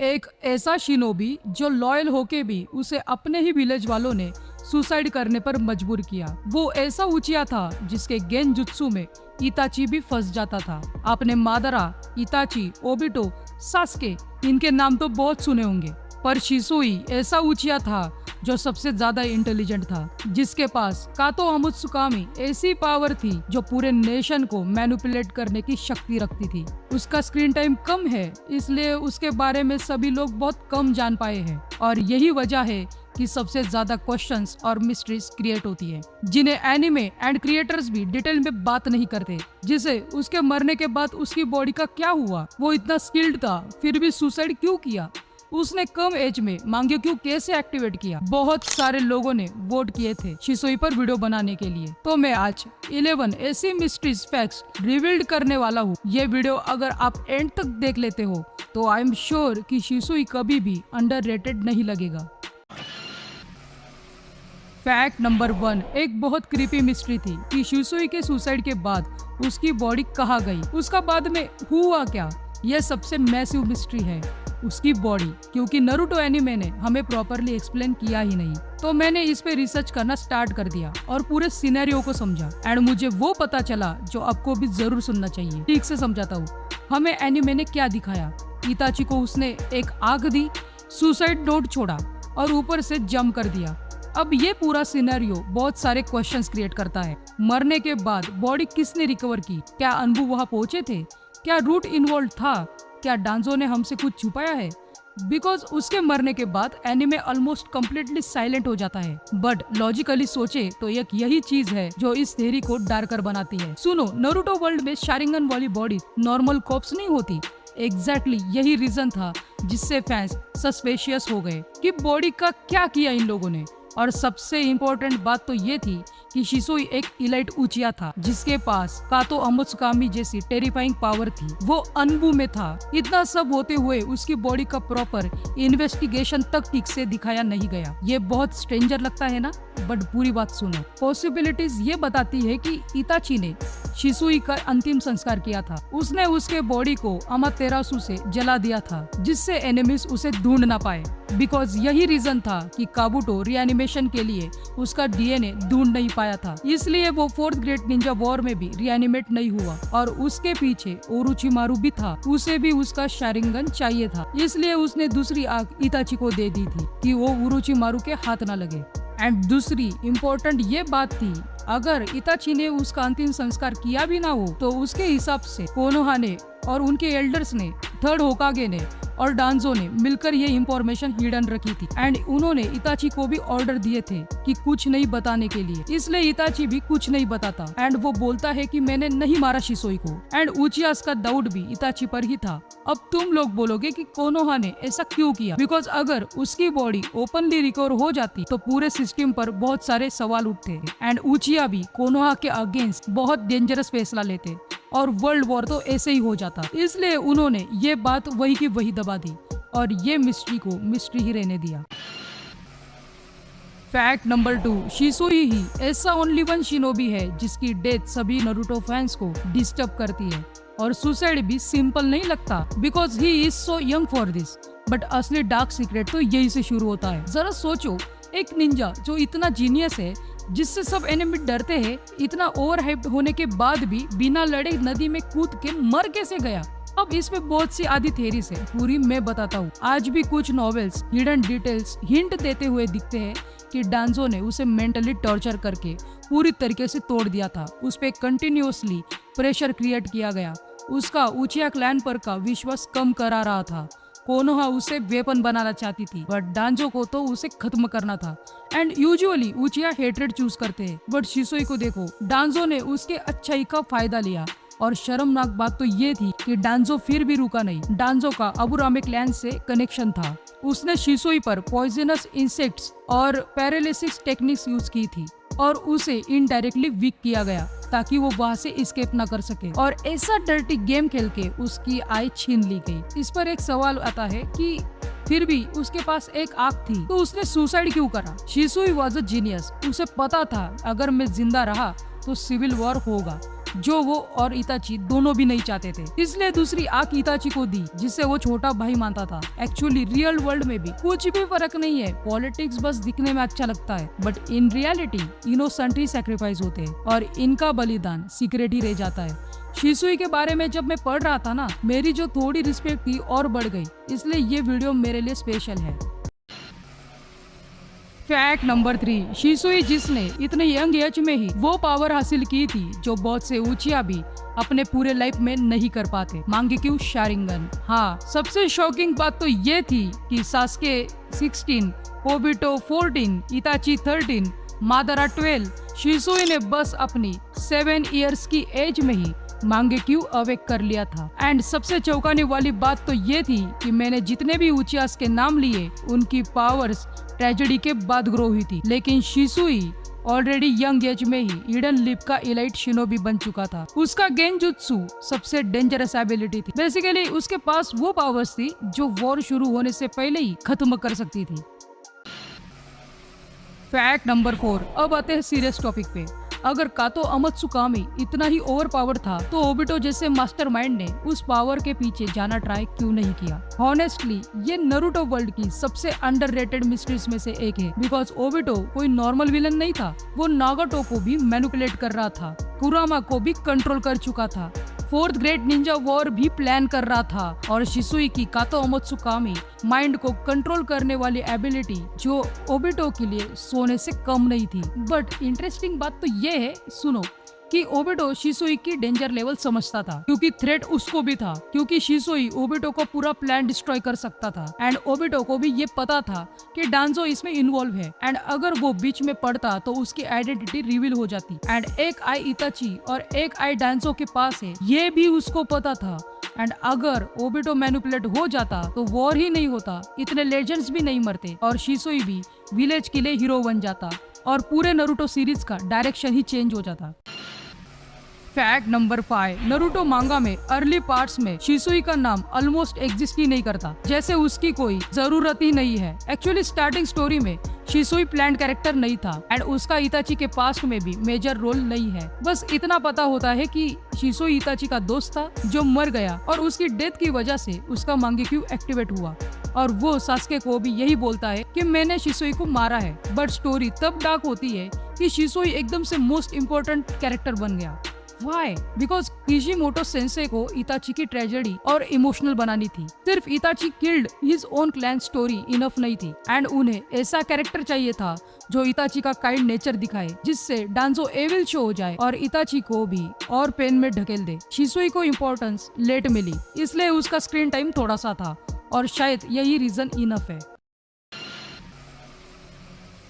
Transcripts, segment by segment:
एक ऐसा शिनोबी जो लॉयल होके भी उसे अपने ही विलेज वालों ने सुसाइड करने पर मजबूर किया। वो ऐसा उचिया था जिसके गेंजुत्सु में इताची भी फंस जाता था। आपने मादारा, इताची, ओबिटो, सास्के इनके नाम तो बहुत सुने होंगे, पर शिसुई ऐसा उचिया था जो सबसे ज्यादा इंटेलिजेंट था, जिसके पास कातो अमुत्सुकामी ऐसी पावर थी जो पूरे नेशन को मैनिपुलेट करने की शक्ति रखती थी। उसका स्क्रीन टाइम कम है, इसलिए उसके बारे में सभी लोग बहुत कम जान पाए हैं, और यही वजह है कि सबसे ज्यादा क्वेश्चंस और मिस्ट्रीज क्रिएट होती है, जिन्हें एनिमे एंड क्रिएटर्स भी डिटेल में बात नहीं करते। जिसे उसके मरने के बाद उसकी बॉडी का क्या हुआ, वो इतना स्किल्ड था फिर भी सुसाइड क्यों किया, उसने कम एज में मांग्योक्यू कैसे एक्टिवेट किया। बहुत सारे लोगों ने वोट किए थे शिसुई पर वीडियो बनाने के लिए, तो मैं आज 11 ऐसी मिस्ट्रीज फैक्ट्स रिवील्ड करने वाला हूँ। ये वीडियो अगर आप एंड तक देख लेते हो तो आई एम श्योर कि शिसुई कभी भी अंडररेटेड नहीं लगेगा। फैक्ट नंबर 1, एक बहुत क्रीपी मिस्ट्री थी कि शिसुई के सुसाइड के बाद उसकी बॉडी कहाँ गई, उसका बाद में हुआ क्या। यह सबसे मैसिव मिस्ट्री है, उसकी बॉडी, क्योंकि नारुतो एनिमे ने हमें प्रॉपरली एक्सप्लेन किया ही नहीं। तो मैंने इस पे रिसर्च करना स्टार्ट कर दिया और पूरे सिनेरियो को समझा, एंड मुझे वो पता चला जो आपको भी जरूर सुनना चाहिए। ठीक से समझाता हूँ। हमें एनिमे ने क्या दिखाया, इताची को उसने एक आग दी, सुसाइड नोट छोड़ा और ऊपर से जंप कर दिया। अब ये पूरा सिनेरियो बहुत सारे क्वेश्चंस क्रिएट करता है। मरने के बाद बॉडी किसने रिकवर की, क्या अनबू वहाँ पहुंचे थे, क्या रूट इन्वॉल्व था, क्या डांजो ने हमसे कुछ छुपाया है। बिकॉज उसके मरने के बाद एनिमे ऑलमोस्ट कम्प्लीटली साइलेंट हो जाता है, बट लॉजिकली सोचे तो एक यही चीज है जो इस थ्योरी को डार्कर बनाती है। सुनो, नारुतो वर्ल्ड में शारिंगन वाली बॉडी नॉर्मल कॉप्स नहीं होती। एग्जैक्टली यही रीजन था जिससे फैंस सस्पेशियस हो गए कि बॉडी का क्या किया इन लोगों ने। और सबसे इम्पोर्टेंट बात तो ये थी कि शिसुई एक इलाइट उचिया था जिसके पास कातो अमुत्सुकामी जैसी टेरिफाइंग पावर थी। वो अनबू में था। इतना सब होते हुए उसकी बॉडी का प्रॉपर इन्वेस्टिगेशन तक ठीक से दिखाया नहीं गया। ये बहुत स्ट्रेंजर लगता है ना, बट पूरी बात सुनो। पॉसिबिलिटीज ये बताती है कि इताची ने शिसुई का अंतिम संस्कार किया था। उसने उसके बॉडी को अमातेरासु से जला दिया था जिससे एनिमीज उसे ढूंढ ना पाए। बिकॉज यही रीजन था कि काबुटो रिएनिमेशन के लिए उसका डीएनए ढूंढ नहीं पाया था, इसलिए वो 4th ग्रेट निंजा वॉर में भी रिएनिमेट नहीं हुआ। और उसके पीछे ओरोचिमारू भी था, उसे भी उसका शारिंगन चाहिए था, इसलिए उसने दूसरी आग इताची को दे दी थी कि वो ओरोचिमारू के हाथ ना लगे। एंड दूसरी इम्पोर्टेंट ये बात थी, अगर इताची ने उसका अंतिम संस्कार किया भी ना हो तो उसके हिसाब से कोनोहा ने और उनके एल्डर्स ने, 3rd होकागे ने और डांजो ने मिलकर ये इंफॉर्मेशन हिडन रखी थी। एंड उन्होंने इताची को भी ऑर्डर दिए थे कि कुछ नहीं बताने के लिए, इसलिए इताची भी कुछ नहीं बताता। एंड वो बोलता है कि मैंने नहीं मारा शिसुई को। एंड उचियास का डाउट भी इताची पर ही था। अब तुम लोग बोलोगे कि कोनोहा ने ऐसा क्यों किया, बिकॉज अगर उसकी बॉडी ओपनली रिकवर हो जाती तो पूरे सिस्टम पर बहुत सारे सवाल उठते एंड उचिया भी कोनोहा के अगेंस्ट बहुत डेंजरस फैसला लेते और वर्ल्ड वॉर तो ऐसे ही हो जाता। इसलिए उन्होंने ये बात वही की वही दबा दी और ये मिस्ट्री को मिस्ट्री ही रहने दिया। फैक्ट नंबर 2, शिसुई ही ऐसा ओनली वन शिनोबी है जिसकी डेथ सभी नारुतो फैंस को डिस्टर्ब करती है। और सुसाइड भी सिंपल नहीं लगता because he is so young for this. But असली डार्क सीक्रेट तो यही से शुरू होता है। जरा सोचो, एक निंजा जो इतना जीनियस है, जिससे सब एनिमी डरते हैं, इतना ओवर हाइप्ड होने के बाद भी बिना लड़े नदी में कूद के मर कैसे गया। अब इसमें बहुत सी आदि थेरीज है, पूरी मैं बताता हूँ। आज भी कुछ नॉवेल्स हिडन डिटेल्स हिंट देते हुए दिखते हैं कि डांजो ने उसे मेंटली टॉर्चर करके पूरी तरीके से तोड़ दिया था। उस पे कंटिन्यूअसली प्रेशर क्रिएट किया गया। उसका उचिया क्लैन पर का विश्वास कम करा रहा था। कोनोहा उसे वेपन बनाना चाहती थी, बट डांजो को तो उसे खत्म करना था। एंड यूजुअली उचिया हेट्रेड चूज करते हैं, बट शिसुई को देखो, डांजो ने उसके अच्छाई का फायदा लिया। और शर्मनाक बात तो ये थी कि डांजो फिर भी रुका नहीं। डांजो का अबुरामे क्लैन से कनेक्शन था। उसने शिसुई पर पॉइजनस इंसेक्ट्स और पैरालिसिस टेक्निक्स यूज की थी और उसे इनडायरेक्टली वीक किया गया ताकि वो वहाँ से एस्केप ना कर सके। और ऐसा डर्टी गेम खेल के उसकी आई छीन ली गई। इस पर एक सवाल आता है कि फिर भी उसके पास एक आंख थी तो उसने सुसाइड क्यों करा। शिसुई वाज अ जीनियस। उसे पता था अगर मैं जिंदा रहा तो सिविल वॉर होगा जो वो और इताची दोनों भी नहीं चाहते थे। इसलिए दूसरी आंख इताची को दी, जिसे वो छोटा भाई मानता था। एक्चुअली रियल वर्ल्ड में भी कुछ भी फर्क नहीं है, पॉलिटिक्स बस दिखने में अच्छा लगता है, but in reality innocent he sacrifice होते हैं और इनका बलिदान सीक्रेट ही रह जाता है। शिसुई के बारे में जब मैं पढ़ रहा था ना, मेरी जो थोड़ी रिस्पेक्ट थी और बढ़ गई, इसलिए ये वीडियो मेरे लिए स्पेशल है। फैक्ट नंबर 3, शिसुई जिसने इतने यंग एज में ही वो पावर हासिल की थी जो बहुत से उचिया भी अपने पूरे लाइफ में नहीं कर पाते, मांगेक्यू शारिंगन। हाँ, सबसे शॉकिंग बात तो ये थी कि सास्के 16, ओबिटो 14, इताची 13, मादारा 12, शिसुई ने बस अपनी 7 इयर्स की एज में ही मांगेक्यू अवेक कर लिया था। एंड सबसे चौंकाने वाली बात तो ये थी कि मैंने जितने भी उचियास के नाम लिए, उनकी पावर्स ट्रेजेडी के बाद ग्रो हुई थी, लेकिन शिसुई ऑलरेडी यंग एज में ही ईडन लिप का इलाइट शिनोबी बन चुका था। उसका गेंजुत्सु सबसे डेंजरस एबिलिटी थी। बेसिकली उसके पास वो पावर्स थी जो वॉर शुरू होने से पहले ही खत्म कर सकती थी। फैक्ट नंबर 4, अब आते हैं सीरियस टॉपिक पे। अगर कातो अमात्सुकामी इतना ही ओवर पावर था तो ओबिटो जैसे मास्टरमाइंड ने उस पावर के पीछे जाना ट्राई क्यों नहीं किया? हॉनेस्टली ये नारुतो वर्ल्ड की सबसे अंडररेटेड मिस्ट्रीज में से एक है, बिकॉज ओबिटो कोई नॉर्मल विलन नहीं था। वो नागाटो को भी मैनिपुलेट कर रहा था, कुरामा को भी कंट्रोल कर चुका था, फोर्थ ग्रेट निंजा वॉर भी प्लान कर रहा था, और शिसुई की कातो अमात्सुकामी माइंड को कंट्रोल करने वाली एबिलिटी जो ओबिटो के लिए सोने से कम नहीं थी। बट इंटरेस्टिंग बात तो ये है, सुनो, कि ओबिटो शिसुई की डेंजर लेवल समझता था, क्योंकि थ्रेट उसको भी था, क्योंकि शिसुई ओबिटो को पूरा प्लान डिस्ट्रॉय कर सकता था। एंड ओबिटो को भी ये पता था कि डांजो इसमें इन्वॉल्व है, एंड अगर वो बीच में पड़ता तो उसकी आइडेंटिटी रिवील हो जाती। एंड एक आई इताची और एक आई डांजो के पास है, ये भी उसको पता था। एंड अगर ओबिटो मैनिपुलेट हो जाता तो वॉर ही नहीं होता, इतने लेजेंड्स भी नहीं मरते, और शिसुई भी विलेज के लिए हीरो बन जाता, और पूरे नारुतो सीरीज का डायरेक्शन ही चेंज हो जाता। फैक्ट नंबर 5, नारुतो मांगा में अर्ली पार्ट्स में शिसुई का नाम ऑलमोस्ट एग्जिस्ट ही नहीं करता, जैसे उसकी कोई जरूरत ही नहीं है। एक्चुअली स्टार्टिंग स्टोरी में शिसुई प्लान कैरेक्टर नहीं था, एंड उसका इताची के पास्ट में भी मेजर रोल नहीं है। बस इतना पता होता है कि शिसुई इताची का दोस्त था जो मर गया, और उसकी डेथ की वजह से उसका मांगेक्यू एक्टिवेट हुआ, और वो सास्के को भी यही बोलता है कि मैंने शिसुई को मारा है। बट स्टोरी तब डार्क होती है कि शिसुई एकदम से मोस्ट इम्पोर्टेंट कैरेक्टर बन गया। Why? Because किशिमोटो सेंसे को इताची की ट्रेजेडी और इमोशनल बनानी थी। सिर्फ इताची killed his own clan story enough नहीं थी, एंड उन्हें ऐसा कैरेक्टर चाहिए था जो इताची का काइंड नेचर दिखाए, जिससे डांजो एविल शो हो जाए और इताची को भी और पेन में ढकेल दे। शिसुई को इम्पोर्टेंस लेट मिली, इसलिए उसका स्क्रीन टाइम थोड़ा सा था, और शायद यही रीजन इनफ है।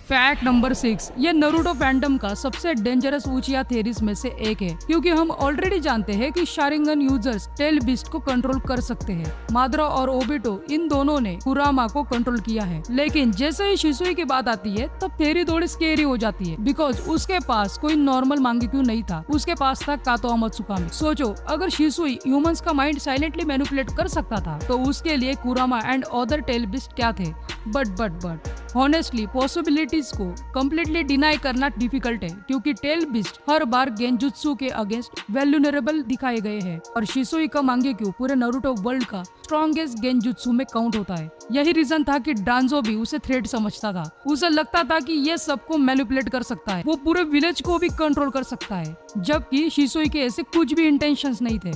फैक्ट नंबर 6, ये नारुतो फैंडम का सबसे डेंजरस उचिया थेरीज में से एक है, क्योंकि हम ऑलरेडी जानते हैं कि शारिंगन यूजर्स टेल बीस्ट को कंट्रोल कर सकते हैं। मादरा और ओबिटो इन दोनों ने कुरामा को कंट्रोल किया है, लेकिन जैसे ही शिसुई की बात आती है तब थेरी थोड़ी स्केरी हो जाती है, बिकॉज उसके पास कोई नॉर्मल मांगेक्यू नहीं था, उसके पास था कातो अमात्सुकामी। सोचो, अगर शिसुई ह्यूमंस का माइंड साइलेंटली मैनिपुलेट कर सकता था तो उसके लिए कुरामा एंड अदर टेल बीस्ट क्या थे? बट हॉनेस्टली पॉसिबिलिटीज को कम्प्लीटली डिनाई करना डिफिकल्ट है, क्योंकि टेल बीस्ट हर बार गेंजुत्सु के अगेंस्ट वैल्यूनरेबल दिखाए गए हैं, और शिसुई का मांगेक्यू पूरे नारुतो वर्ल्ड का स्ट्रॉन्गेस्ट गेंजुत्सु में काउंट होता है। यही रीजन था कि डांजो भी उसे थ्रेट समझता था। उसे लगता था कि ये सबको मैनिपुलेट कर सकता है, वो पूरे विलेज को भी कंट्रोल कर सकता है, जबकि शिसुई के ऐसे कुछ भी इंटेंशंस नहीं थे।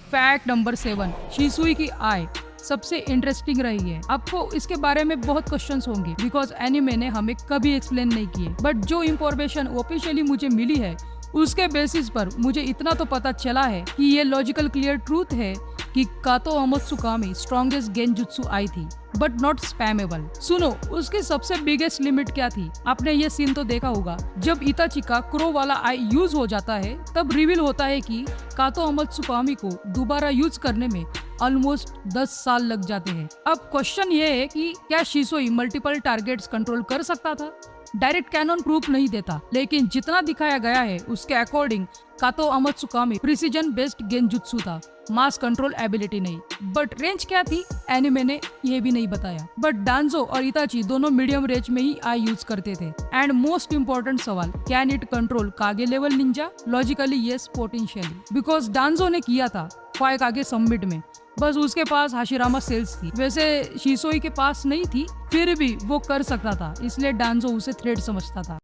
फैक्ट नंबर 7, शिसुई की आई सबसे इंटरेस्टिंग रही है। आपको इसके बारे में बहुत क्वेश्चंस होंगे, बिकॉज एनिमे ने हमें कभी एक्सप्लेन नहीं किए, बट जो इंफॉर्मेशन ऑफिशियली मुझे मिली है उसके बेसिस पर मुझे इतना तो पता चला है कि ये लॉजिकल क्लियर ट्रूथ है कि कातो अमात्सुकामी स्ट्रॉन्गेस्ट गेंजुत्सु आई थी, बट नॉट स्पैमेबल। सुनो, उसकी सबसे बिगेस्ट लिमिट क्या थी? आपने ये सीन तो देखा होगा, जब इताची का क्रो वाला आई यूज हो जाता है तब रिवील होता है कि कातो अमात्सुकामी को दोबारा यूज करने में ऑलमोस्ट 10 साल लग जाते हैं। अब क्वेश्चन ये है कि क्या शिसुई मल्टीपल टारगेट्स कंट्रोल कर सकता था? डायरेक्ट कैनन प्रूफ नहीं देता, लेकिन जितना दिखाया गया है उसके अकॉर्डिंग कातो अमात्सुकामी प्रिसीजन बेस्ड गेंजुत्सु था, मास कंट्रोल एबिलिटी नहीं। बट रेंज क्या थी एनिमे ने ये भी नहीं बताया। बट डांजो और इताची दोनों मीडियम रेंज में ही आई यूज करते थे। एंड मोस्ट इम्पोर्टेंट सवाल, can it control Kage level ninja? Logically yes, potentially, because Danzo ने किया था 5 कागे समिट में, बस उसके पास हाशिरामा सेल्स थी। वैसे शिसोई के पास नहीं थी, फिर भी वो कर सकता था, इसलिए डांजो उसे थ्रेट समझता था।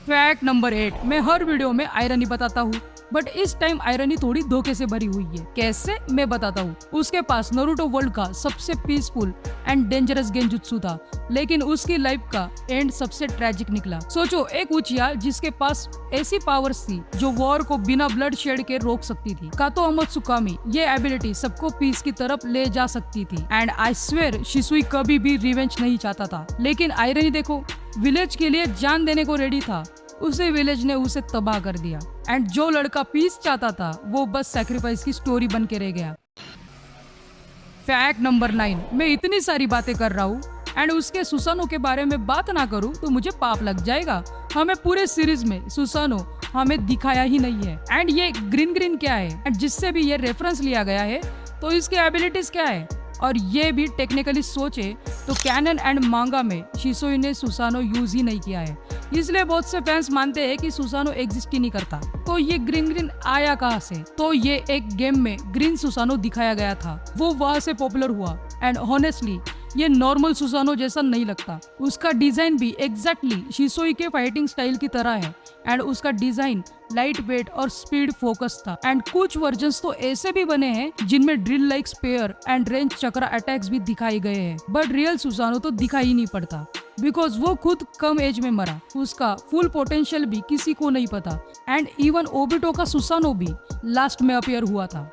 फैक्ट नंबर 8, मैं हर वीडियो में आयरनी बताता हूँ, बट इस टाइम आयरनी थोड़ी धोखे से भरी हुई है। कैसे, मैं बताता हूँ। उसके पास नारुतो वर्ल्ड का सबसे पीसफुल एंड डेंजरस गेंजुत्सु था, लेकिन उसकी लाइफ का एंड सबसे ट्रेजिक निकला। सोचो, एक उचिया जिसके पास ऐसी पावर्स थी जो वॉर को बिना ब्लड शेड के रोक सकती थी। कातो अमात्सुकामी ये एबिलिटी सबको पीस की तरफ ले जा सकती थी। एंड आई स्वेयर शिसुई कभी भी रिवेंज नहीं चाहता था, लेकिन आयरनी देखो, विलेज के लिए जान देने को रेडी था, उसे विलेज ने उसे तबाह कर दिया। एंड जो लड़का पीस चाहता था वो बस सैक्रिफाइस की स्टोरी बन के रह गया। फैक्ट नंबर 9, मैं इतनी सारी बातें कर रहा हूँ एंड उसके सुसानो के बारे में बात ना करूँ तो मुझे पाप लग जाएगा। हमें पूरे सीरीज में सुसानो हमें दिखाया ही नहीं है। एंड ये ग्रीन क्या है, एंड जिससे भी ये रेफरेंस लिया गया है तो इसकी एबिलिटीज क्या है, और ये भी टेक्निकली सोचे तो कैनन एंड मांगा में शिसोई ने सुसानो यूज ही नहीं किया है, इसलिए बहुत से फैंस मानते हैं कि सुसानो एग्जिस्ट ही नहीं करता। तो ये ग्रीन आया कहाँ से? तो ये एक गेम में ग्रीन सुसानो दिखाया गया था, वो वहां से पॉपुलर हुआ। एंड ऑनेस्टली ये नॉर्मल सुसानो जैसा नहीं लगता। उसका डिजाइन भी एग्जैक्टली शिसोई के फाइटिंग स्टाइल की तरह है। एंड उसका डिजाइन लाइट वेट और स्पीड फोकस था। एंड कुछ वर्जन्स तो ऐसे भी बने हैं जिनमें drill like spare and range chakra attacks भी दिखाए गए हैं। बट रियल सुसानो तो दिखाई ही नहीं पड़ता, बिकॉज वो खुद कम एज में मरा। उसका फुल पोटेंशियल भी किसी को नहीं पता। एंड इवन ओबिटो का सुसानो भी लास्ट में अपीयर हुआ था।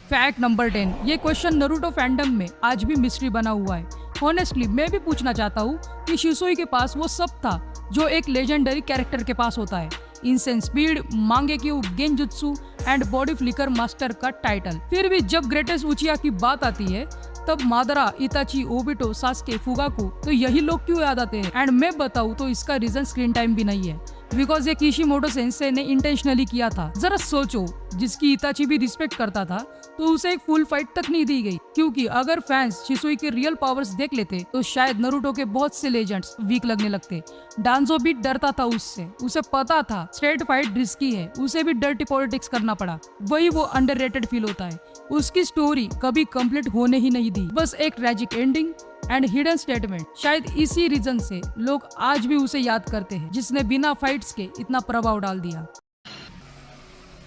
फैक्ट नंबर 10, ये क्वेश्चन नारुतो फैंडम में आज भी मिस्ट्री बना हुआ है। ऑनेस्टली मैं भी पूछना चाहता हूँ कि शिसोई के पास वो सब था जो एक लेजेंडरी कैरेक्टर के पास होता है, intense speed, Mangekyo, genjutsu and body flicker master का टाइटल। फिर भी जब ग्रेटेस्ट उचिया की बात आती है तब मादरा, इताची, ओबिटो, सास्के, फुगाकू, तो यही लोग क्यों याद आते हैं? एंड मैं बताऊँ तो इसका रीजन स्क्रीन टाइम भी नहीं है, बिकॉज ये किशिमोटो सेंसे ने इंटेंशनली किया था। जरा सोचो, जिसकी इताची भी रिस्पेक्ट करता था तो उसे एक फुल फाइट तक नहीं दी गई, क्योंकि अगर फैंस शिसोई के रियल पावर्स देख लेते तो शायद नारुतो के बहुत से लेजेंड्स वीक लगने लगते। डांजो भी डरता था उससे, उसे पता था स्ट्रेट फाइट रिस्की है, उसे भी डर्टी पॉलिटिक्स करना पड़ा। वही वो अंडररेटेड फील होता है। उसकी स्टोरी कभी कंप्लीट होने ही नहीं दी, बस एक tragic ending and hidden statement. शायद इसी रीजन से लोग आज भी उसे याद करते हैं, जिसने बिना फाइट्स के इतना प्रभाव डाल दिया।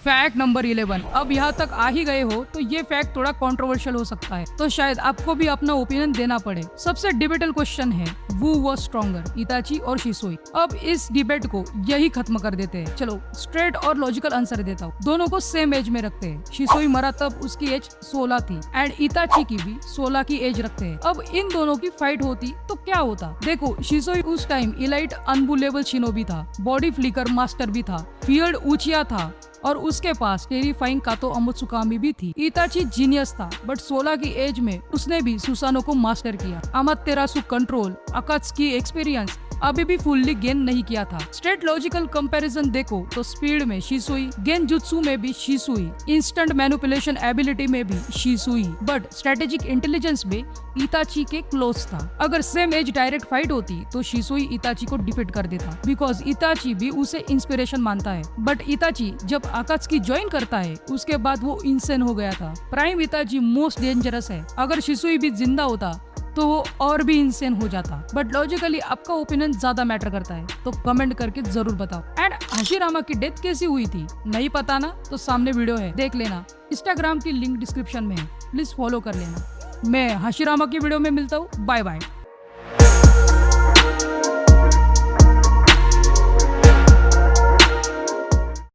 फैक्ट नंबर 11, अब यहाँ तक आ ही गए हो तो ये फैक्ट थोड़ा कंट्रोवर्शियल हो सकता है, तो शायद आपको भी अपना ओपिनियन देना पड़े। सबसे डिबेटेबल क्वेश्चन है, वू वाज स्ट्रॉन्गर, इताची और शिसोई? अब इस डिबेट को यही खत्म कर देते हैं। चलो स्ट्रेट और लॉजिकल आंसर देता हूँ। दोनों को सेम एज में रखते हैं। शिसोई मरा तब उसकी एज 16 थी एंड इताची की भी 16 की एज रखते हैं। अब इन दोनों की फाइट होती तो क्या होता? देखो, शिसोई उस टाइम इलाइट अनबुलेबल शिनोबी था, बॉडी फ्लिकर मास्टर भी था, फियर्ड उचिया था और उसके पास टेरिफाइंग कातो अमात्सुकामी भी थी। इताची जीनियस था, बट 16 की एज में उसने भी सुसानो को मास्टर किया। अमातेरासु कंट्रोल, अकात्सुकी एक्सपीरियंस अभी भी फुल्ली गेन नहीं किया था। स्ट्रेट लॉजिकल कंपैरिजन देखो तो स्पीड में शिसुई, गेंजुत्सु में भी शिसुई, इंस्टेंट मैनिपुलेशन एबिलिटी में भी शिसुई, बट स्ट्रेटेजिक इंटेलिजेंस में इताची के क्लोज था। अगर सेम एज डायरेक्ट फाइट होती तो शिसुई इताची को डिफीट कर देता, बिकॉज इताची भी उसे इंस्पिरेशन मानता है। बट इताची जब अकात्सुकी ज्वाइन करता है उसके बाद वो इंसेन हो गया था। प्राइम इताची मोस्ट डेंजरस है, अगर शिसुई भी जिंदा होता तो वो और भी इंसेन हो जाता। बट लॉजिकली आपका ओपिनियन ज्यादा मैटर करता है, तो कमेंट करके जरूर बताओ। एंड हाशिरामा की डेथ कैसी हुई थी नहीं पता ना, तो सामने वीडियो है, देख लेना। इंस्टाग्राम की लिंक डिस्क्रिप्शन में है, प्लीज फॉलो कर लेना। मैं हाशिरामा की वीडियो में मिलता हूँ। Bye bye.